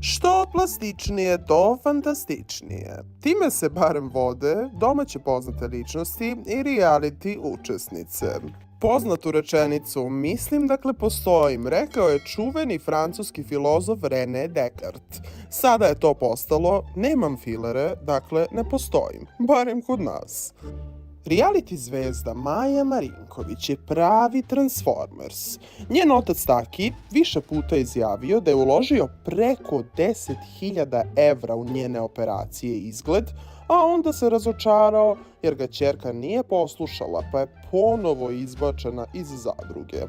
Što plastičnije, to fantastičnije. Time se barem vode domaće poznate ličnosti i reality učesnice. Poznatu rečenicu "mislim dakle postojim" rekao je čuveni francuski filozof René Descartes. Sada je to postalo "nemam filere, dakle ne postojim", barem kod nas. Reality zvezda Maja Marinković je pravi Transformers. Njen otac Taki više puta izjavio da je uložio preko 10.000 evra u njene operacije i izgled, a onda se razočarao jer ga ćerka nije poslušala pa je ponovo izbačena iz zadruge.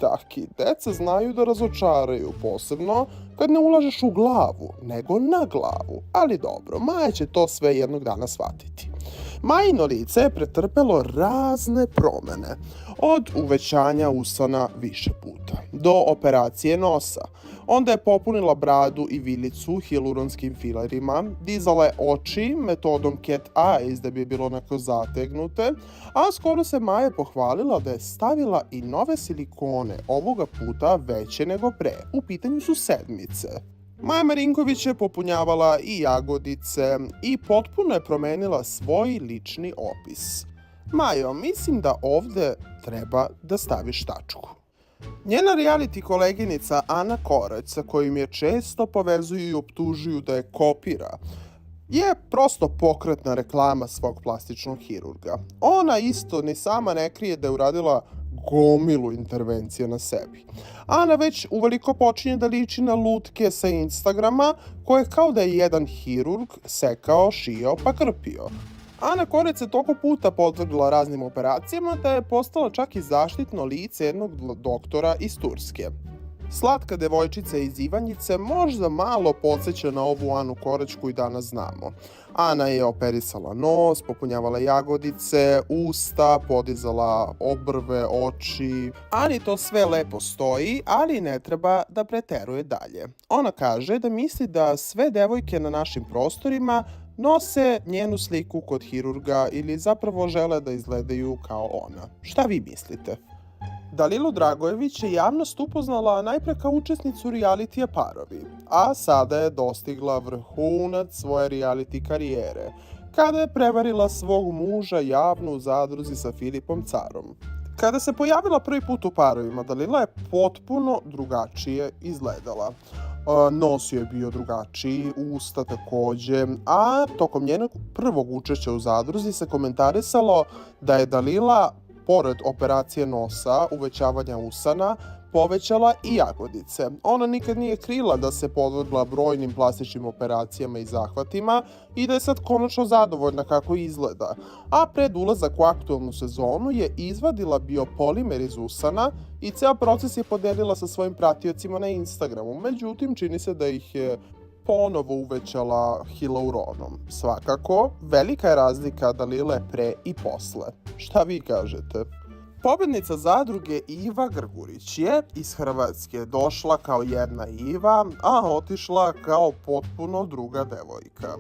Taki, deca znaju da razočaraju, posebno kad ne ulažeš u glavu, nego na glavu. Ali dobro, Maja će to sve jednog dana shvatiti. Majino lice je pretrpelo razne promene, od uvećanja usana više puta, do operacije nosa. Onda je popunila bradu i vilicu hiluronskim filerima, dizala je oči metodom cat eyes da bi je bilo onako zategnute, a skoro se Maja pohvalila da je stavila i nove silikone, ovoga puta veće nego pre. U pitanju su sedmice. Maja Marinković je popunjavala i jagodice i potpuno je promenila svoj lični opis. Majo, mislim da ovde treba da staviš tačku. Njena reality koleginica Ana Korać, sa kojim je često povezuju i optužuju da je kopira, je prosto pokretna reklama svog plastičnog hirurga. Ona isto ni sama ne krije da je uradila gomilu intervencija na sebi. Ana već uveliko počinje da liči na lutke sa Instagrama, koje kao da je jedan hirurg sekao, šijao pa krpio. Ana Korać se toliko puta podvrgla raznim operacijama da je postala čak i zaštitno lice jednog doktora iz Turske. Slatka devojčica iz Ivanjice možda malo podsjeća na ovu Anu Korać koju danas znamo. Ana je operisala nos, popunjavala jagodice, usta, podizala obrve, oči. Ani to sve lepo stoji, ali ne treba da preteruje dalje. Ona kaže da misli da sve devojke na našim prostorima nose njenu sliku kod hirurga ili zapravo žele da izgledaju kao ona. Šta vi mislite? Dalilu Dragojević je javnost upoznala najpre kao učesnicu realitija Parovi, a sada je dostigla vrhunac svoje reality karijere, kada je prevarila svog muža javno u zadruzi sa Filipom Carom. Kada se pojavila prvi put u Parovima, Dalila je potpuno drugačije izgledala. Nos joj je bio drugačiji, usta takođe, a tokom njenog prvog učešća u zadruzi se komentarisalo da je Dalila pored operacije nosa, uvećavanja usana, povećala i jagodice. Ona nikad nije krila da se podvrgla brojnim plastičnim operacijama i zahvatima i da je sad konačno zadovoljna kako izgleda. A pred ulazak u aktualnu sezonu je izvadila biopolimer iz usana i ceo proces je podelila sa svojim pratiocima na Instagramu. Međutim, čini se da ih je ponovo uvećala hilaluronom. Svakako, velika je razlika Dalile pre i posle. Šta vi kažete? Pobednica zadruge Iva Grgurić je iz Hrvatske došla kao jedna Iva, a otišla kao potpuno druga devojka.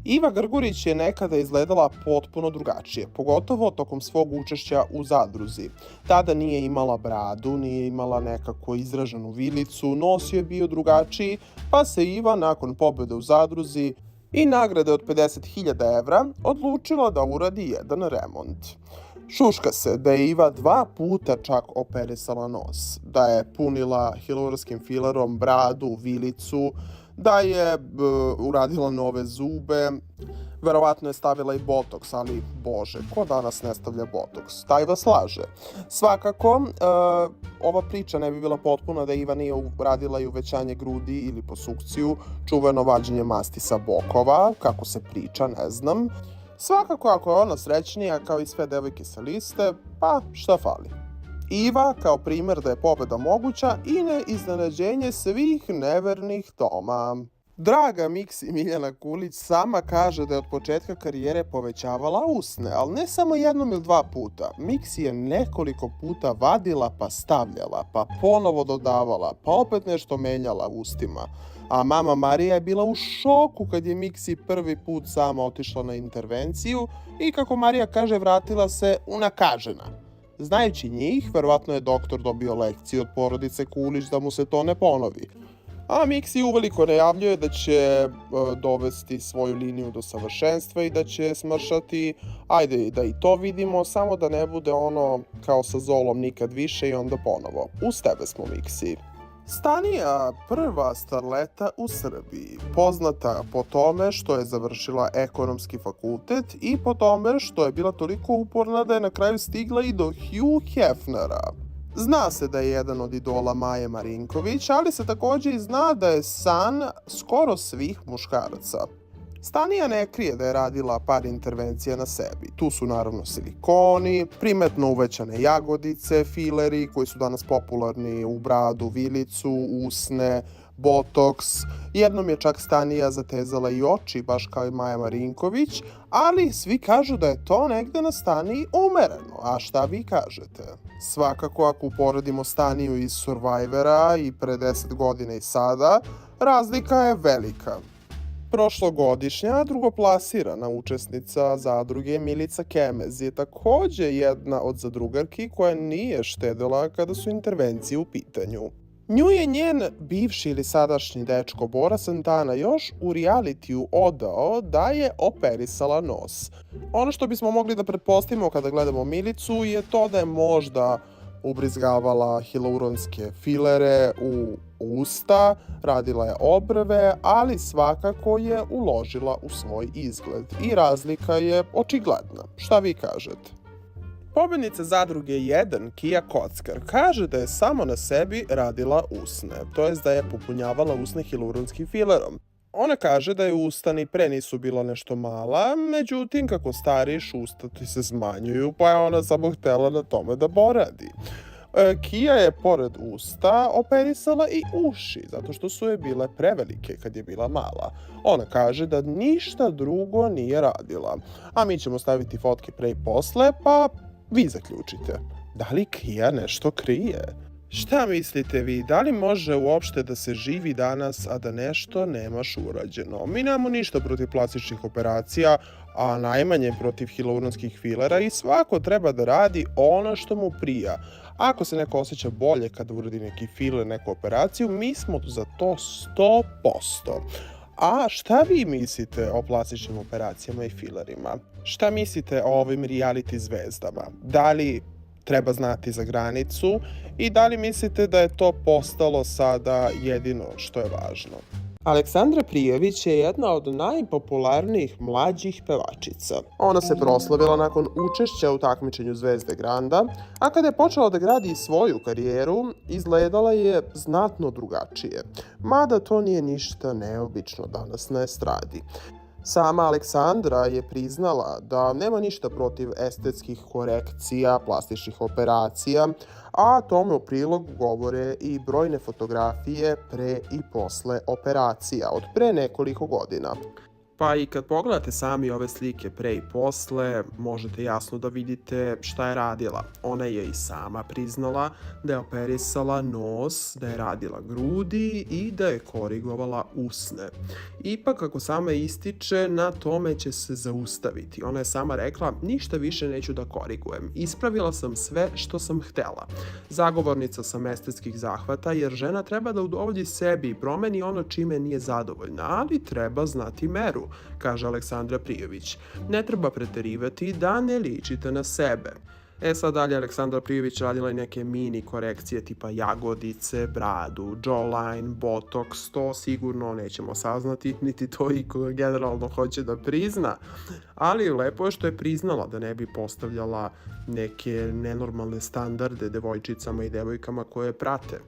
Iva Grgurić je nekada izgledala potpuno drugačije, pogotovo tokom svog učešća u zadruzi. Tada nije imala bradu, nije imala nekako izraženu vilicu, nos je bio drugačiji, pa se Iva nakon pobjede u zadruzi i nagrade od 50.000 evra odlučila da uradi jedan remont. Šuška se da je Iva 2 puta čak operisala nos, da je punila hilurskim filerom bradu, vilicu, da je uradila nove zube, verovatno je stavila i botoks, ali bože, ko danas ne stavlja botoks? Taj vas laže. Svakako, ova priča ne bi bila potpuna da Iva nije uradila i uvećanje grudi ili posukciju, čuveno vađenje masti sa bokova, kako se priča, ne znam. Svakako, ako je ona srećnija kao i sve devojke sa liste, pa šta fali? Iva kao primer da je pobeda moguća i ne iznenađenje svih nevernih Toma. Draga Miksi Miljana Kulić sama kaže da je od početka karijere povećavala usne, ali ne samo jednom ili 2 puta. Miksi je nekoliko puta vadila pa stavljala, pa ponovo dodavala, pa opet nešto menjala ustima. A mama Marija je bila u šoku kad je Miksi prvi put sama otišla na intervenciju i kako Marija kaže vratila se unakažena. Znajući njih, verovatno je doktor dobio lekciju od porodice Kulić da mu se to ne ponovi. A Mixi uveliko najavljuje da će dovesti svoju liniju do savršenstva i da će smršati, ajde da i to vidimo, samo da ne bude ono kao sa Zolom nikad više i onda ponovo. Uz tebe smo, Mixi. Stanija, prva starleta u Srbiji, poznata po tome što je završila ekonomski fakultet i po tome što je bila toliko uporna da je na kraju stigla i do Hugh Hefnera. Zna se da je jedan od idola Maje Marinković, ali se takođe i zna da je san skoro svih muškaraca. Stanija ne krije da je radila par intervencija na sebi. Tu su naravno silikoni, primetno uvećane jagodice, fileri koji su danas popularni u bradu, vilicu, usne, botoks. Jednom je čak Stanija zatezala i oči, baš kao i Maja Marinković, ali svi kažu da je to negde na Staniji umereno. A šta vi kažete? Svakako, ako uporedimo Staniju iz Survivora i pre 10 godina i sada, razlika je velika. Prošlogodišnja drugoplasirana učesnica zadruge Milica Kemez je takođe jedna od zadrugarki koja nije štedela kada su intervencije u pitanju. Nju je njen bivši ili sadašnji dečko Bora Santana još u realitiju odao da je operisala nos. Ono što bismo mogli da pretpostavimo kada gledamo Milicu je to da je možda ubrizgavala hialuronske filere u usta, radila je obrve, ali svakako je uložila u svoj izgled i razlika je očigledna. Šta vi kažete? Pobednica zadruge 1, Kija Kockar, kaže da je samo na sebi radila usne, to jest da je popunjavala usne hialuronskim filerom. Ona kaže da je usta ni pre nisu bila nešto mala, međutim kako stariš usta ti se zmanjuju, pa je ona samo htela na tome da poradi. Kija je pored usta operisala i uši, zato što su je bile prevelike kad je bila mala. Ona kaže da ništa drugo nije radila. A mi ćemo staviti fotke pre i posle, pa vi zaključite. Da li Kija nešto krije? Šta mislite vi, da li može uopšte da se živi danas, a da nešto nemaš urađeno? Mi nemamo ništa protiv plastičnih operacija, a najmanje protiv hialuronskih filera i svako treba da radi ono što mu prija. Ako se neko osjeća bolje kada uradi neki filer, neku operaciju, mi smo za to 100%. A šta vi mislite o plastičnim operacijama i filerima? Šta mislite o ovim reality zvezdama? Da li treba znati za granicu i da li mislite da je to postalo sada jedino što je važno? Aleksandra Prijović je jedna od najpopularnijih mlađih pevačica. Ona se proslavila nakon učešća u takmičenju Zvezde Granda, a kada je počela da gradi svoju karijeru, izgledala je znatno drugačije. Mada to nije ništa neobično danas na estradi. Sama Aleksandra je priznala da nema ništa protiv estetskih korekcija, plastičnih operacija, a tome u prilog govore i brojne fotografije pre i posle operacija od pre nekoliko godina. Pa i kad pogledate sami ove slike pre i posle, možete jasno da vidite šta je radila. Ona je i sama priznala da je operisala nos, da je radila grudi i da je korigovala usne. Ipak, kako sama ističe, na tome će se zaustaviti. Ona je sama rekla, ništa više neću da korigujem. Ispravila sam sve što sam htela. Zagovornica sam estetskih zahvata jer žena treba da udovolji sebi i promeni ono čime nije zadovoljna, ali treba znati meru, kaže Aleksandra Prijović. Ne treba preterivati da ne ličite na sebe. Sad dalje Aleksandra Prijović radila i neke mini korekcije tipa jagodice, bradu, jawline, botoks, to sigurno nećemo saznati, niti to i generalno hoće da prizna, ali lepo je što je priznala da ne bi postavljala neke nenormalne standarde devojčicama i devojkama koje prate.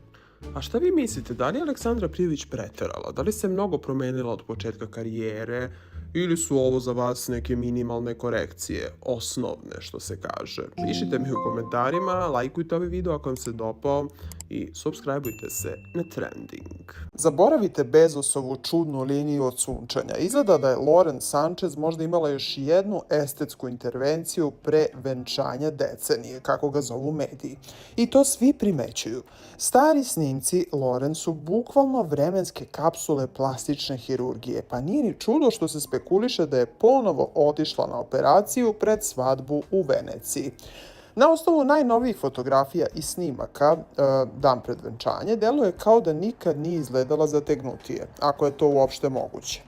A šta vi mislite, da li je Aleksandra Prijović preterala? Da li se mnogo promenila od početka karijere? Ili su ovo za vas neke minimalne korekcije, osnovne što se kaže? Pišite mi u komentarima, lajkujte ovaj video ako vam se dopao i subscribeujte se na Trending. Zaboravite Bezosovu čudnu liniju od sunčanja. Izgleda da je Lauren Sanchez možda imala još jednu estetsku intervenciju pre venčanja decenije, kako ga zovu mediji. I to svi primećuju. Stari snimci Lauren su bukvalno vremenske kapsule plastične hirurgije, pa nije ni čudo što se spekuliše da je ponovo otišla na operaciju pred svadbu u Veneciji. Na osnovu najnovijih fotografija i snimaka dan pred venčanje, deluje kao da nikad nije izgledala zategnutije, ako je to uopšte moguće.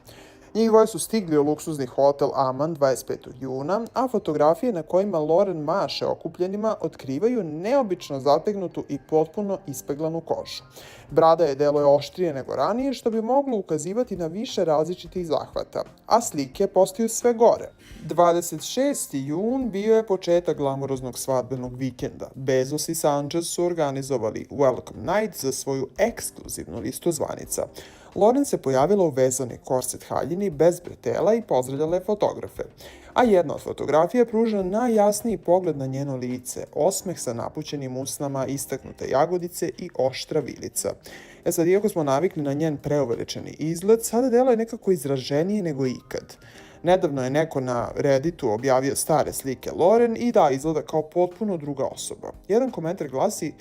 Njih dvoje su stigli u luksuzni hotel Aman 25. juna, a fotografije na kojima Lauren maše okupljenima otkrivaju neobično zategnutu i potpuno ispeglanu kožu. Brada je deluje oštrije nego ranije, što bi moglo ukazivati na više različitih zahvata, a slike postaju sve gore. 26. jun bio je početak glamuroznog svadbenog vikenda. Bezos i Sanchez su organizovali Welcome Night za svoju ekskluzivnu listu zvanica. Lauren se pojavila u vezanoj korset haljini bez bretela i pozdravljala je fotografe. A jedna od fotografija pruža najjasniji pogled na njeno lice, osmeh sa napućenim usnama, istaknute jagodice i oštra vilica. Sad, iako smo navikli na njen preuveličeni izgled, sada deluje nekako izraženije nego ikad. Nedavno je neko na Redditu objavio stare slike Lauren i da, izgleda kao potpuno druga osoba. Jedan komentar glasi: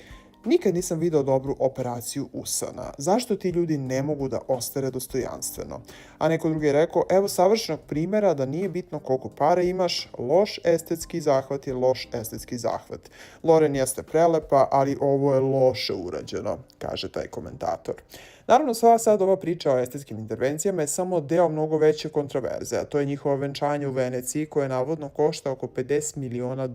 nikad nisam video dobru operaciju usana. Zašto ti ljudi ne mogu da ostare dostojanstveno? A neko drugi je rekao, evo savršenog primjera da nije bitno koliko para imaš, loš estetski zahvat je loš estetski zahvat. Lauren jeste prelepa, ali ovo je loše urađeno, kaže taj komentator. Naravno, sad ova priča o estetskim intervencijama je samo deo mnogo veće kontroverze, a to je njihovo venčanje u Veneciji koje navodno košta oko $50 miliona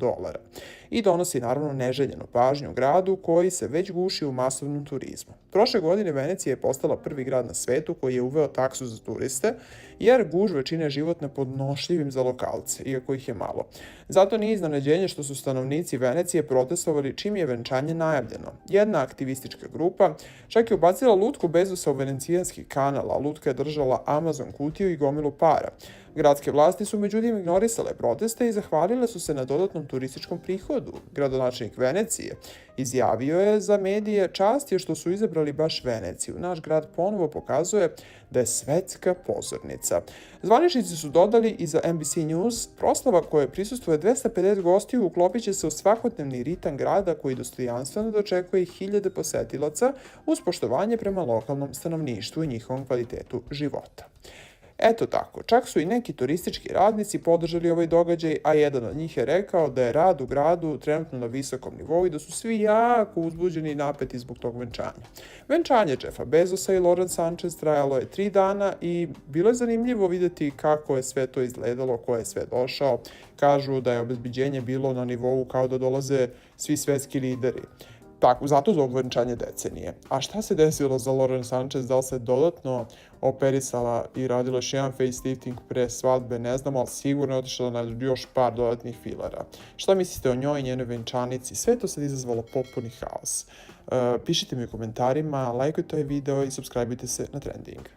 i donosi naravno neželjenu pažnju u gradu koji se već guši u masovnom turizmu. Prošle godine Venecija je postala prvi grad na svetu koji je uveo taksu za turiste, jer gužve čine život nepodnošljivim za lokalce, iako ih je malo. Zato nije iznenađenje što su stanovnici Venecije protestovali čim je venčanje najavljeno. Jedna aktivistička grupa čak je ubacila lutku Bezosa u venecijanski kanal, a lutka je držala Amazon kutiju i gomilu para. Gradske vlasti su međutim ignorisale proteste i zahvalile su se na dodatnom turističkom prihodu. Gradonačelnik Venecije izjavio je za medije: čast je što su izabrali baš Veneciju. Naš grad ponovo pokazuje da je svetska pozornica. Zvaničnici su dodali i za NBC News: proslava koje prisustvuje 250 gostiju uklopit će se u svakodnevni ritam grada koji dostojanstveno dočekuje hiljade posetilaca uz poštovanje prema lokalnom stanovništvu i njihovom kvalitetu života. Eto tako, čak su i neki turistički radnici podržali ovaj događaj, a jedan od njih je rekao da je rad u gradu trenutno na visokom nivou i da su svi jako uzbuđeni i napeti zbog tog venčanja. Venčanje Jeffa Bezosa i Lauren Sanchez trajalo je 3 dana i bilo je zanimljivo vidjeti kako je sve to izgledalo, ko je sve došao. Kažu da je obezbeđenje bilo na nivou kao da dolaze svi svetski lideri. Tako, zato zovu venčanje decenije. A šta se desilo za Lauren Sanchez? Da li se dodatno operisala i radila još jedan facelifting pre svadbe? Ne znamo, ali sigurno je otišla na još par dodatnih filera. Šta mislite o njoj i njenoj venčanici? Sve to sad izazvalo potpuni haos. Pišite mi u komentarima, lajkujte ovaj video i subscribeujte se na Trending.